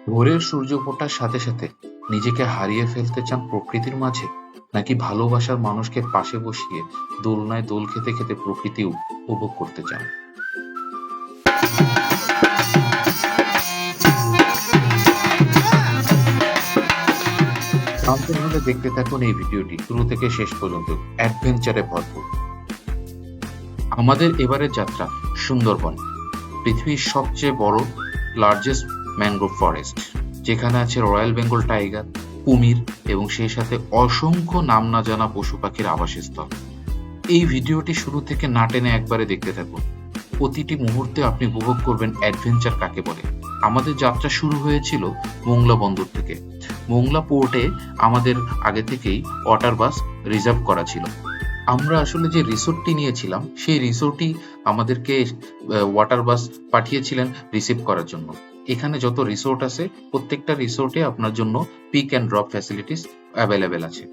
ভোরের সূর্য ফোটার সাথে সাথে নিজেকে হারিয়ে ফেলতে চান প্রকৃতির মাঝে, নাকি ভালোবাসার মানুষকে পাশে বসিয়ে দোলনায় দোল খেতে খেতে প্রকৃতি উপভোগ করতে চান? শান্ত হলে দেখতে থাকুন এই ভিডিওটি শুরু থেকে শেষ পর্যন্ত, অ্যাডভেঞ্চারে ভরপুর। আমাদের এবারের যাত্রা সুন্দরবন, পৃথিবীর সবচেয়ে বড় লার্জেস্ট ম্যানগ্রোভ ফরেস্ট, যেখানে আছে রয়্যাল বেঙ্গল টাইগার, কুমির এবং সেই সাথে অসংখ্য নাম না জানা পশু পাখির আবাসস্থল। এই ভিডিওটি শুরু থেকে না টেনে একবারে দেখতে থাকুন। প্রতিটি মুহূর্তে আপনি উপভোগ করবেন অ্যাডভেঞ্চার কাকে বলে। আমাদের যাত্রা শুরু হয়েছিল মোংলা বন্দর থেকে। মোংলা পোর্টে আমাদের আগে থেকেই ওয়াটার বাস রিজার্ভ করা ছিল। আমরা আসলে যে রিসোর্টটি নিয়েছিলাম সেই রিসোর্টই আমাদেরকে ওয়াটার বাস পাঠিয়েছিলেন রিসিভ করার জন্য। এখানে যত রিসোর্ট আছে প্রত্যেকটা রিসোর্টে আপনার জন্য pick and drop facilities available আছে।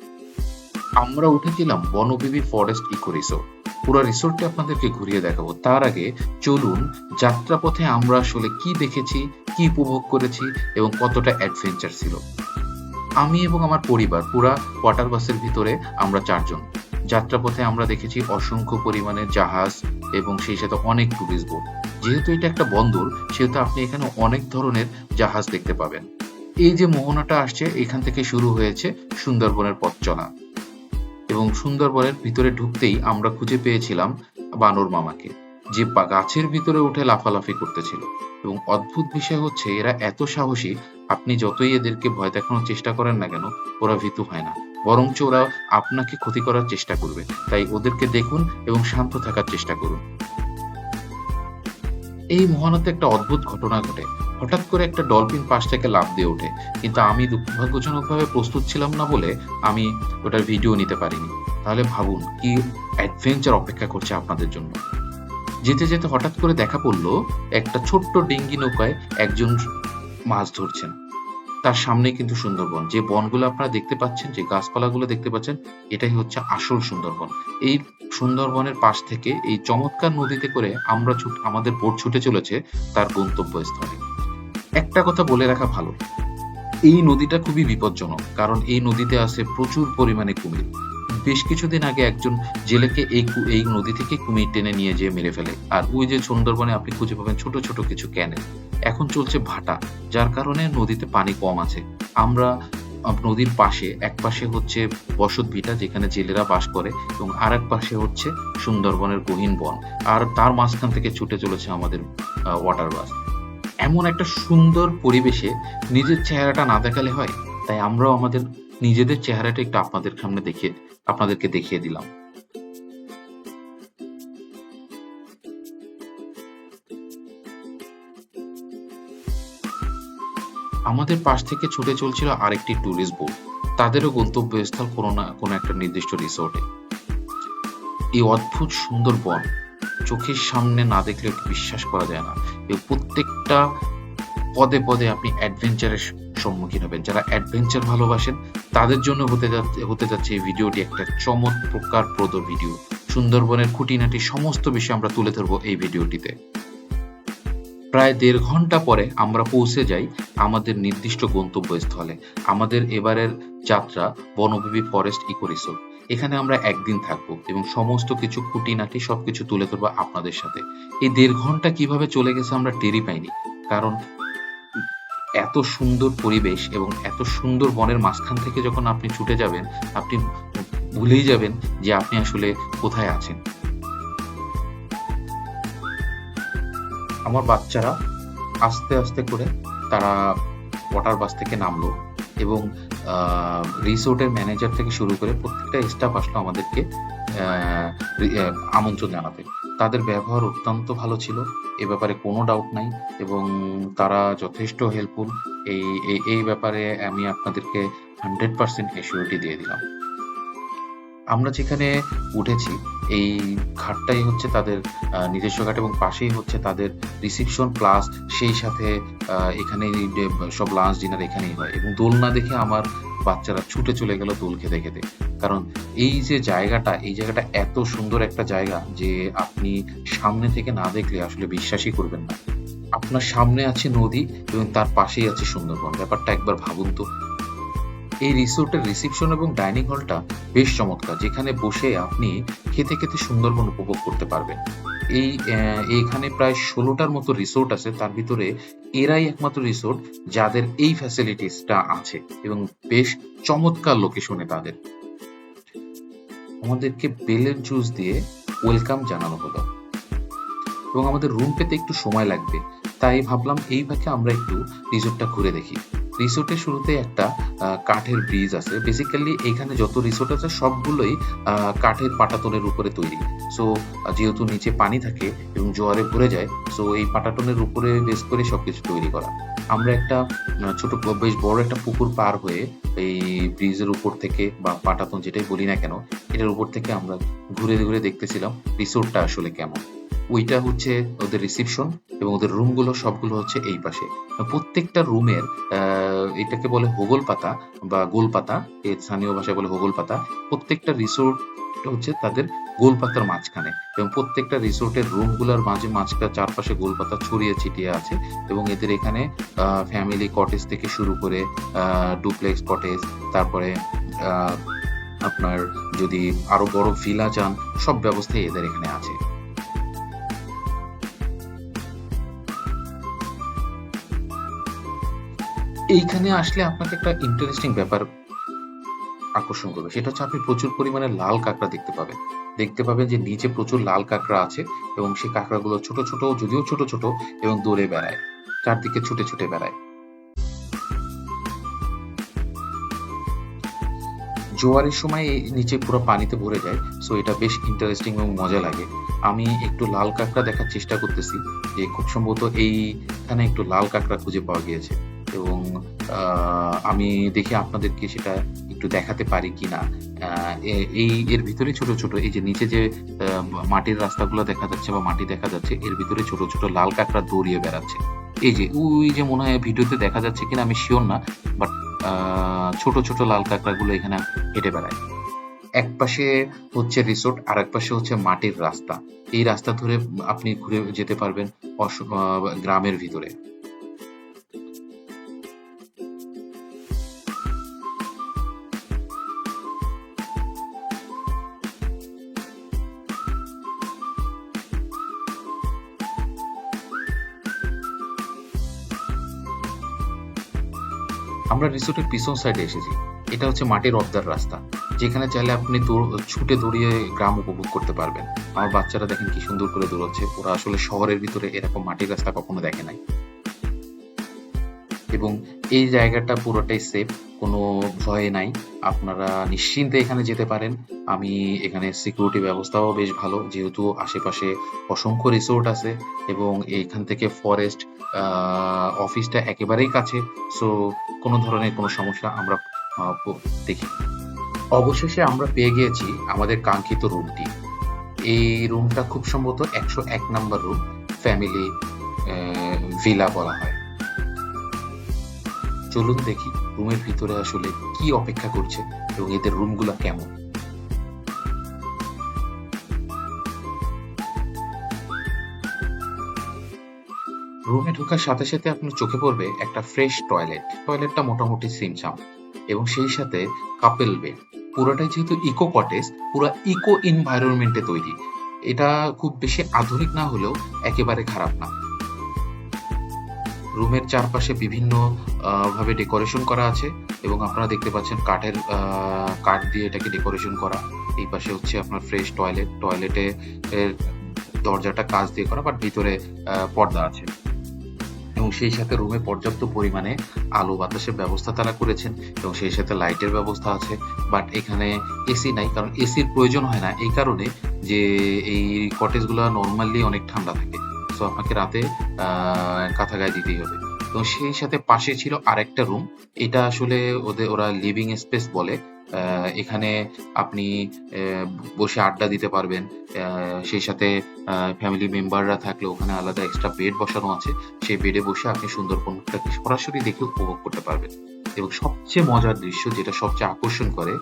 আমরা উঠেছিলাম বনবিবি ফরেস্ট ইকো রিসোর্ট। পুরো রিসোর্টটি আপনাদেরকে ঘুরিয়ে দেখাবো। তার আগে চলুন যাত্রাপথে আমরা আসলে কি দেখেছি, কি উপভোগ করেছি এবং কতটা অ্যাডভেঞ্চার ছিল। আমি এবং আমার পরিবার পুরা ওয়াটার বাসের ভিতরে আমরা 4 জন। যাত্রাপথে আমরা দেখেছি অসংখ্য পরিমাণে জাহাজ এবং সেই সাথে অনেক টুরিস্ট বোট। যেহেতু এটা একটা বন্দর সেহেতু আপনি এখানে অনেক ধরনের জাহাজ দেখতে পাবেন। এই যে মোহনাটা আসছে এখান থেকে শুরু হয়েছে সুন্দরবনের পথ চলা এবং সুন্দরবনের ভিতরে ঢুকতেই আমরা খুঁজে পেয়েছিলাম বানর মামাকে, যে গাছের ভিতরে উঠে লাফালাফি করতেছিল। এবং অদ্ভুত বিষয় হচ্ছে এরা এত সাহসী, আপনি যতই এদেরকে ভয় দেখানোর চেষ্টা করেন না কেন ওরা ভীতু হয় না, বরঞ্চ ওরা আপনাকে ক্ষতি করার চেষ্টা করবে। তাই ওদেরকে দেখুন এবং শান্ত থাকার চেষ্টা করুন। এই মোহনাতে একটা অদ্ভুত ঘটনা ঘটে। হঠাৎ করে একটা ডলফিন পাশ থেকে লাফ দিয়ে ওঠে, কিন্তু আমি দুর্ভাগ্যজনকভাবে প্রস্তুত ছিলাম না বলে আমি ওটার ভিডিও নিতে পারিনি। তাহলে ভাবুন কি অ্যাডভেঞ্চার অপেক্ষা করছে আপনাদের জন্য। যেতে যেতে হঠাৎ করে দেখা পড়লো একটা ছোট্ট ডিঙ্গি নৌকায় একজন মাছ ধরছেন। তার সামনে কিন্তু সুন্দরবন, যে বনগুলো আপনারা দেখতে পাচ্ছেন, যে গাছপালাগুলো দেখতে পাচ্ছেন, এটাই হচ্ছে আসল সুন্দরবন। এই সুন্দরবনের পাশ থেকে এই চমৎকার নদীতে করে আমাদের বোট ছুটে চলেছে তার গন্তব্যস্থলে। একটা কথা বলে রাখা ভালো, এই নদীটা খুবই বিপজ্জনক, কারণ এই নদীতে আছে প্রচুর পরিমাণে কুমির। বেশ কিছুদিন আগে একজন জেলেকে এই নদী থেকে কুমির টেনে নিয়ে যেয়ে মেরে ফেলে। আর ওই যে সুন্দরবনে আপনি খুঁজে পাবেন ছোট ছোট কিছু ক্যানেল। এখন চলছে ভাটা, যার কারণে নদীতে পানি কম আছে। আমরা নদীর পাশে, এক পাশে হচ্ছে বসত ভিটা যেখানে জেলেরা বাস করে এবং আর এক পাশে হচ্ছে সুন্দরবনের গহীন বন। আর তার মাঝখান থেকে ছুটে চলেছে আমাদের ওয়াটার বাস। এমন একটা সুন্দর পরিবেশে নিজের চেহারাটা না দেখালে হয়, তাই আমরাও আমাদের নিজেদের চেহারাটা একটু আপনাদেরকে দেখিয়ে দিলাম। আমাদের পাশ থেকে ছুটে চলছিল আরেকটি ট্যুরিস্ট বোট, তাদেরও গন্তব্যস্থল কোনো না কোনো একটা নির্দিষ্ট রিসোর্টে। এই অদ্ভুত সুন্দর বন চোখের সামনে না দেখলে বিশ্বাস করা যায় না। এই প্রত্যেকটা পদে পদে আপনি অ্যাডভেঞ্চারের সম্মুখীন হবেন। যারা অ্যাডভেঞ্চার ভালোবাসেন তাদের জন্য হতে যাচ্ছে এই ভিডিওটি একটা চমৎকারপ্রদ ভিডিও। সুন্দরবনের খুঁটিনাটি সমস্ত বিষয় আমরা তুলে ধরবো এই ভিডিওটিতে। প্রায় ১.৫ ঘন্টা পরে আমরা পৌঁছে যাই আমাদের নির্দিষ্ট গন্তব্যস্থলে। আমাদের এবারের যাত্রা বনবিবি ফরেস্ট ইকো রিসোর্ট। এখানে আমরা একদিন থাকবো এবং সমস্ত কিছু খুঁটিনাটি সবকিছু তুলে ধরবো আপনাদের সাথে। এই ১.৫ ঘন্টা কিভাবে চলে গেছে আমরা টেরই পাইনি, কারণ এত সুন্দর পরিবেশ এবং এত সুন্দর বনের মাঝখান থেকে যখন আপনি ছুটে যাবেন, আপনি ভুলেই যাবেন যে আপনি আসলে কোথায় আছেন। আমার বাচ্চারা আস্তে আস্তে করে তারা ওয়াটার বাস থেকে নামলো এবং রিসোর্টের ম্যানেজার থেকে শুরু করে প্রত্যেকটা স্টাফ আসলো আমাদেরকে আমন্ত্রণ জানাতে। তাদের ব্যবহার অত্যন্ত ভালো ছিল, এ ব্যাপারে কোনো ডাউট নাই এবং তারা যথেষ্ট হেল্পফুল। এই ব্যাপারে আমি আপনাদেরকে 100% অ্যাসিউরিটি দিয়ে দিলাম। আমরা যেখানে উঠেছি এই ঘাটটাই হচ্ছে তাদের নিজস্ব ঘাট এবং পাশেই হচ্ছে তাদের রিসিপশন, প্লাস সেই সাথে এখানেই সব লাঞ্চ ডিনার এখানেই হয়। এবং দোলনা দেখে আমার বাচ্চারা ছুটে চলে গেল দোল খেতে খেতে, কারণ এই জায়গাটা এত সুন্দর একটা জায়গা যে আপনি সামনে থেকে না দেখলে আসলে বিশ্বাসই করবেন না। আপনার সামনে আছে নদী এবং তার পাশেই আছে সুন্দরবন। ব্যাপারটা একবার ভাবুন তো। এই রিসোর্টের রিসেপশন এবং ডাইনিং হলটা বেশ চমৎকার, যেখানে বসে আপনি খেতে খেতে সুন্দরবন উপভোগ করতে পারবেন। এখানে প্রায় ১৬টার মতো রিসোর্ট আছে, তার ভিতরে এরাই একমাত্র রিসোর্ট যাদের এই ফ্যাসিলিটিসটা আছে এবং বেশ চমৎকার লোকেশনে তাদের। আমাদেরকে বেলের জুস দিয়ে ওয়েলকাম জানানো হলো এবং আমাদের রুম পেতে একটু সময় লাগবে, তাই ভাবলাম এই ফাঁকে আমরা একটু রিসোর্টটা ঘুরে দেখি। রিসোর্টের শুরুতে একটা কাঠের ব্রিজ আছে। বেসিক্যালি এখানে যত রিসোর্ট আছে সবগুলোই কাঠের পাটাতনের উপরে তৈরি। সো যেহেতু নিচে পানি থাকে এবং জোয়ারে ভরে যায়, সো এই পাটাতনের উপরে বেস করে সবকিছু তৈরি করা। আমরা একটা ছোট বেশ বড় একটা পুকুর পার হয়ে এই ব্রিজের উপর থেকে বা পাটাতন যেটাই বলি না কেন, এটার উপর থেকে আমরা ঘুরে ঘুরে দেখতেছিলাম রিসোর্টটা আসলে কেমন। ওইটা হচ্ছে ওদের রিসেপশন এবং ওদের রুমগুলো সবগুলো হচ্ছে এই পাশে। প্রত্যেকটা রুমের এটাকে বলে হোগল পাতা বা গোল পাতা, এর স্থানীয় ভাষায় বলে হোগল পাতা। প্রত্যেকটা রিসোর্ট হচ্ছে তাদের গোল পাতার মাঝখানে এবং প্রত্যেকটা রিসোর্টের রুমগুলোর মাঝখানে চারপাশে গোল পাতা ছড়িয়ে ছিটিয়ে আছে এবং এদের এখানে ফ্যামিলি কটেজ থেকে শুরু করে ডুপ্লেক্স কটেজ, তারপরে আপনার যদি আরো বড় ভিলা চান, সব ব্যবস্থাই এদের এখানে আছে। এইখানে আসলে আপনাকে একটা ইন্টারেস্টিং ব্যাপার আকর্ষণ করবে, সেটা হচ্ছে আপনি প্রচুর পরিমাণে লাল কাঁকড়া দেখতে পাবেন যে নিচে প্রচুর লাল কাঁকড়া আছে এবং সেই কাঁকড়াগুলো ছোট ছোট, যদিও ছোট ছোট, এবং দৌড়ে বেড়ায়, চারদিকে ছুটে ছুটে বেড়ায়। জোয়ারের সময় নিচে পুরো পানিতে ভরে যায়, সো এটা বেশ ইন্টারেস্টিং এবং মজা লাগে। আমি একটু লাল কাঁকড়া দেখার চেষ্টা করতেছি, যে খুব সম্ভবত এইখানে একটু লাল কাঁকড়া খুঁজে পাওয়া গিয়েছে এবং আমি দেখি আপনাদেরকে সেটা একটু দেখাতে পারি কিনা। এর ভিতরে ছোট ছোট এই যে নিচে যে মাটির রাস্তাগুলো দেখা যাচ্ছে বা মাটি দেখা যাচ্ছে, এর ভিতরে ছোট ছোট লাল কাঁকড়া দৌড়িয়ে বেড়াচ্ছে। এই যে ওই যে মনে হয় ভিডিওতে দেখা যাচ্ছে কিনা আমি শিওর না, বাট ছোট ছোট লাল কাঁকড়াগুলো এখানে হেঁটে বেড়ায়। এক পাশে হচ্ছে রিসোর্ট আর এক পাশে হচ্ছে মাটির রাস্তা। এই রাস্তা ধরে আপনি ঘুরে যেতে পারবেন গ্রামের ভিতরে। আমরা রিসোর্টের পিছন সাইডে এসেছি। এটা হচ্ছে মাটির অর্ধার রাস্তা, যেখানে চাইলে আপনি ছুটে দৌড়িয়ে গ্রাম উপভোগ করতে পারবেন। আমার বাচ্চারা দেখেন কি সুন্দর করে দৌড়াচ্ছে, ওরা আসলে শহরের ভিতরে এরকম মাটির রাস্তা কখনো দেখে নাই। এবং এই জায়গাটা পুরোটাই সেফ, কোনো ভয় নাই, আপনারা নিশ্চিন্তে এখানে যেতে পারেন। আমি এখানে সিকিউরিটি ব্যবস্থাও বেশ ভালো, যেহেতু আশেপাশে অসংখ্য রিসোর্ট আছে এবং এখান থেকে ফরেস্ট অফিসটা একেবারেই কাছে, সো কোনো ধরনের কোনো সমস্যা আমরা দেখি। অবশেষে আমরা পেয়ে গিয়েছি আমাদের কাঙ্ক্ষিত রুমটি। এই রুমটা খুব সম্ভবত ১০১ নাম্বার রুম, ফ্যামিলি ভিলা বলা হয়। চলুন দেখি রুমের ভিতরে আসলে কি অপেক্ষা করছে এবং এদের রুমগুলো কেমন। রুমে ঢোকার সাথে সাথে আপনার চোখে পড়বে একটা ফ্রেশ টয়লেটটা মোটামুটি সিমসাম এবং সেই সাথে কাপেল বেড। পুরোটাই যেহেতু ইকো কটেজ, পুরো ইকো এনভায়রনমেন্টে তৈরি। এটা খুব বেশি আধুনিক না হলেও একেবারে খারাপ না। রুমের চারপাশে বিভিন্ন ভাবে ডেকোরেশন করা আছে এবং আপনারা দেখতে পাচ্ছেন কাঠ দিয়ে এটাকে ডেকোরেশন করা। এই পাশে হচ্ছে আপনার ফ্রেশ টয়লেটে দরজাটা কাঁচ দিয়ে করা, বাট ভিতরে পর্দা আছে এবং সেই সাথে রুমে পর্যাপ্ত পরিমাণে আলো বাতাসের ব্যবস্থা তারা করেছেন এবং সেই সাথে লাইটের ব্যবস্থা আছে। বাট এখানে এসি নাই, কারণ এসির প্রয়োজন হয় না এই কারণে যে এই কটেজগুলো নর্মালি অনেক ঠান্ডা থাকে, সো আপনাকে রাতে কাঁথা গায়ে দিতেই হবে। তো সেই সাথে পাশে ছিল আরেকটা রুম, এটা আসলে ওরা লিভিং স্পেস বলে। এখানে আপনি বসে আড্ডা দিতে পারবেন, সেই সাথে ফ্যামিলি মেম্বাররা থাকলে ওখানে আলাদা এক্সট্রা বেড বসানো আছে, সেই বেডে বসে আপনি সুন্দরবনটাকে সরাসরি দেখে উপভোগ করতে পারবেন। এবং সবচেয়ে মজার দৃশ্য, যেটা সবচেয়ে আকর্ষণ করে,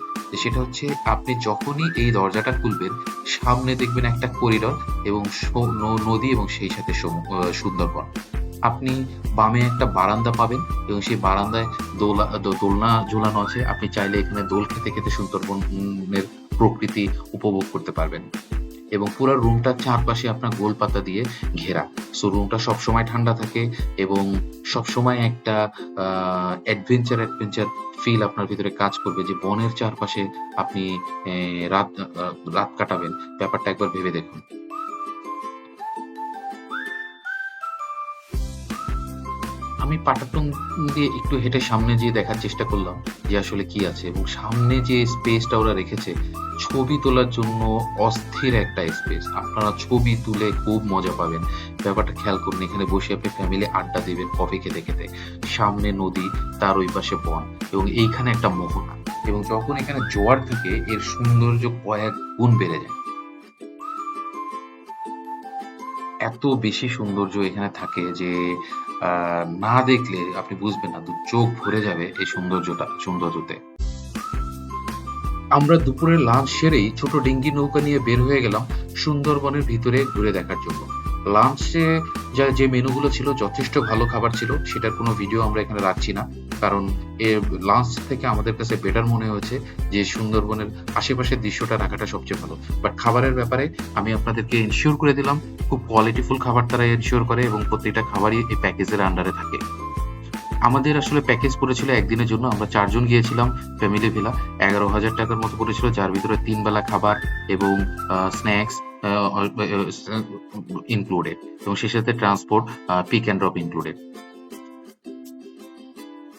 সেটা হচ্ছে আপনি যখনই এই দরজাটা খুলবেন সামনে দেখবেন একটা করিডর এবং নদী এবং সেই সাথে সুন্দরবন। আপনি বামে একটা বারান্দা পাবেন এবং সেই বারান্দায় দোলনা ঝুলানো আছে। আপনি চাইলে এখানে দোল খেতে খেতে সুন্দরবনের প্রকৃতি উপভোগ করতে পারবেন। এবং পুরা রুমটার চারপাশে আপনার গোল পাতা দিয়ে ঘেরা। সো রুমটা সবসময় ঠান্ডা থাকে এবং সবসময় একটা অ্যাডভেঞ্চার ফিল আপনার ভিতরে কাজ করবে যে বনের চারপাশে আপনি রাত কাটাবেন। ব্যাপারটা একবার ভেবে দেখুন। আমি পাটাতন দিয়ে একটু হেঁটে সামনে যেয়ে দেখার চেষ্টা করলাম যে আসলে কি আছে, এবং সামনে যে স্পেসটা ওরা রেখেছে ছবি তোলার জন্য অস্থির একটা স্পেস। আপনারা ছবি তুলে খুব মজা পাবেন। ব্যাপারটা খেয়াল করুন, এখানে বসে আপনি ফ্যামিলি আড্ডা দিবেন কফি খেতে খেতে। সামনে নদী, তার ওই পাশে বন এবং এইখানে একটা মোহনা, এবং যখন এখানে জোয়ার থাকে এর সৌন্দর্য কয়েক গুণ বেড়ে যায়। এত বেশি সৌন্দর্য এখানে থাকে যে না দেখলে আপনি বুঝবেন না, চোখ ভরে যাবে এই সৌন্দর্যতে। আমরা দুপুরের লাঞ্চ সেরেই ছোট ডিঙ্গি নৌকা নিয়ে বের হয়ে গেলাম সুন্দরবনের ভিতরে ঘুরে দেখার জন্য। লাঞ্চে যে মেনুগুলো ছিল যথেষ্ট ভালো খাবার ছিল, সেটার কোনো ভিডিও আমরা এখানে রাখছি না, কারণ লাঞ্চ থেকে আমাদের কাছে বেটার মনে হয়েছে যে সুন্দরবনের আশেপাশের দৃশ্যটা রাখাটা সবচেয়ে ভালো। বাট খাবারের ব্যাপারে আমি আপনাদেরকে এনশিওর করে দিলাম, খুব কোয়ালিটিফুল খাবার তারা এনশিওর করে এবং প্রত্যেকটা খাবারই এই প্যাকেজের আন্ডারে থাকে। আমাদের আসলে প্যাকেজ পড়েছিল একদিনের জন্য, আমরা 4 জন গিয়েছিলাম ফ্যামিলি ভিলা। 11,000 টাকার মতো পড়েছিল, যার ভিতরে 3 বেলা খাবার এবং স্ন্যাক্স ইনক্লুডেড, এবং সেই সাথে transport pick and drop included.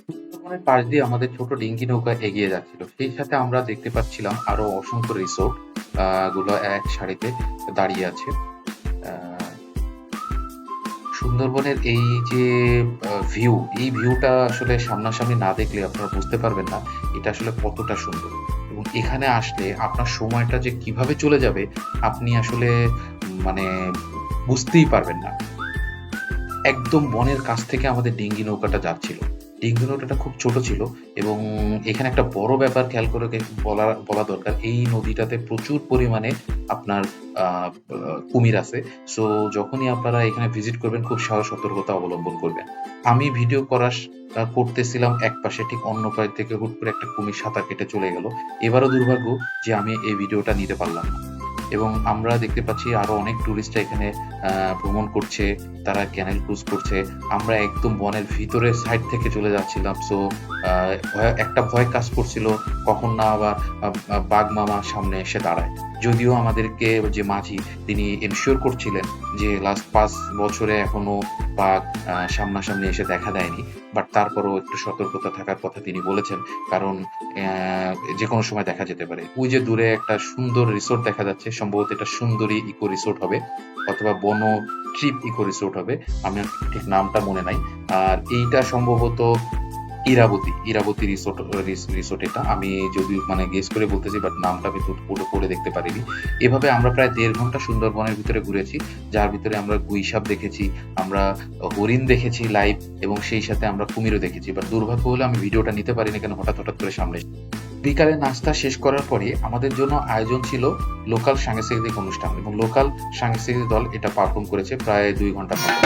সুন্দরবনের পাশ দিয়ে আমাদের ছোট ডিঙ্গি নৌকা এগিয়ে যাচ্ছিল, সেই সাথে আমরা দেখতে পাচ্ছিলাম আরো অসংখ্য রিসোর্ট গুলো এক সারিতে দাঁড়িয়ে আছে। সুন্দরবনের এই যে এই ভিউটা আসলে সামনাসামনি না দেখলে আপনারা বুঝতে পারবেন না এটা আসলে কতটা সুন্দর, এবং এখানে আসলে আপনার সময়টা যে কিভাবে চলে যাবে আপনি আসলে মানে বুঝতেই পারবেন না। একদম বনের কাছ থেকে আমাদের ডিঙ্গি নৌকাটা যাচ্ছিল। ডিঙ্গি নৌকাটা খুব ছোট ছিল, এবং এখানে একটা বড় ব্যাপার খেয়াল করে বলা দরকার, এই নদীটাতে প্রচুর পরিমাণে আপনার কুমির আছে। সো যখনই আপনারা এখানে ভিজিট করবেন খুব সতর্কতা অবলম্বন করবেন। আমি ভিডিও করতেছিলাম এক পাশে, ঠিক অন্য পাশ থেকে হুট করে একটা কুমির সাঁতার কেটে চলে গেল। এবারও দুর্ভাগ্য যে আমি এই ভিডিওটা নিতে পারলাম না। এবং আমরা দেখতে পাচ্ছি আরো অনেক টুরিস্টরা এখানে ভ্রমণ করছে, তারা ক্যানেল ক্রুজ করছে। আমরা একদম বনের ভিতরের সাইড থেকে চলে যাচ্ছিলাম। সো একটা ভয় কাজ করছিল কখন না আবার বাঘ মামা সামনে এসে দাঁড়ায়। যদিও আমাদেরকে যে মাঝি তিনি এনশিওর করছিলেন যে লাস্ট 5 বছরে এখনো বাঘ সামনাসামনি এসে দেখা দেয়নি, বাট তারপরও একটু সতর্কতা থাকার কথা তিনি বলেছেন, কারণ যে কোনো সময় দেখা যেতে পারে। ওই যে দূরে একটা সুন্দর রিসোর্ট দেখা যাচ্ছে, সম্ভবত এটা সুন্দরী ইকো রিসোর্ট হবে অথবা বন ট্রিপ ইকো রিসোর্ট হবে, আমার ঠিক নামটা মনে নাই। আর এইটা সম্ভবত ইরাবতী রিসোর্ট এটা, আমি যদি গেস করে বলতেছি, বাট নামটা আমি পুরো পড়ে দেখতে পারিনি। এভাবে আমরা প্রায় 1.5 ঘন্টা সুন্দরবনের ভিতরে ঘুরেছি, যার ভিতরে আমরা গুইসাপ দেখেছি, আমরা হরিণ দেখেছি লাইভ, এবং সেই সাথে আমরা কুমিরও দেখেছি। বাট দুর্ভাগ্য হলে আমি ভিডিওটা নিতে পারিনি, কেন হঠাৎ করে সামনে। বিকালে নাস্তা শেষ করার পরে আমাদের জন্য আয়োজন ছিল লোকাল সাংস্কৃতিক অনুষ্ঠান, এবং লোকাল সাংস্কৃতিক দল এটা পারফর্ম করেছে প্রায় 2 ঘন্টা মতো।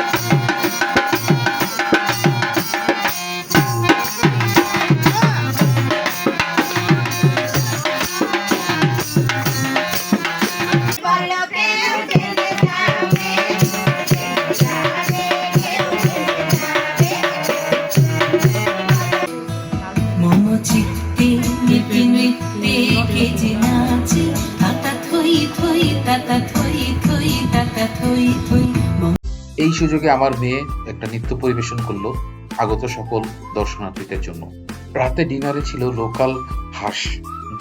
এই সুযোগে আমার মেয়ে একটা নৃত্য পরিবেশন করলো আগত সকল দর্শনার্থীদের জন্য। রাতে ডিনারে ছিল লোকাল হাঁস,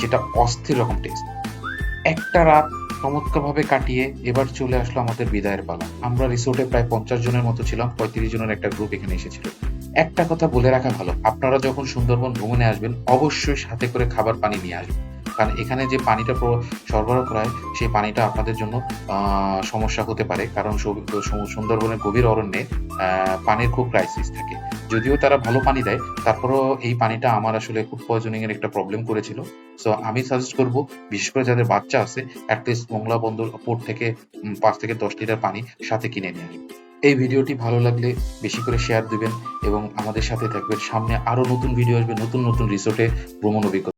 যেটা অস্থির রকম টেস্ট। একটা রাত চমৎকারভাবে কাটিয়ে এবার চলে আসলো আমাদের বিদায়ের পালা। আমরা রিসোর্টে প্রায় 50 জনের মতো ছিলাম, 35 জনের একটা গ্রুপ এখানে এসেছিল। একটা কথা বলে রাখা ভালো, আপনারা যখন সুন্দরবন ভ্রমণে আসবেন অবশ্যই সাথে করে খাবার পানি নিয়ে আসবেন, কারণ এখানে যে পানিটা সরবরাহ করা হয় সেই পানিটা আপনাদের জন্য সমস্যা হতে পারে, কারণ সুন্দরবনের গভীর অরণ্যে পানির খুব ক্রাইসিস থাকে। যদিও তারা ভালো পানি দেয়, তারপরও এই পানিটা আমার আসলে ফুড পয়জনিং এর একটা প্রবলেম করেছিল। সো আমি সাজেস্ট করব, বিশেষ করে যাদের বাচ্চা আছে, অ্যাটলিস্ট মোংলা বন্দর পোর্ট থেকে 5 থেকে 10 লিটার পানি সাথে কিনে নিয়ে আসবে। এই ভিডিওটি ভালো লাগলে বেশি করে শেয়ার দিবেন এবং আমাদের সাথে থাকবেন। সামনে আরো নতুন ভিডিও আসবে, নতুন নতুন রিসোর্টে ভ্রমণ অভিজ্ঞতা।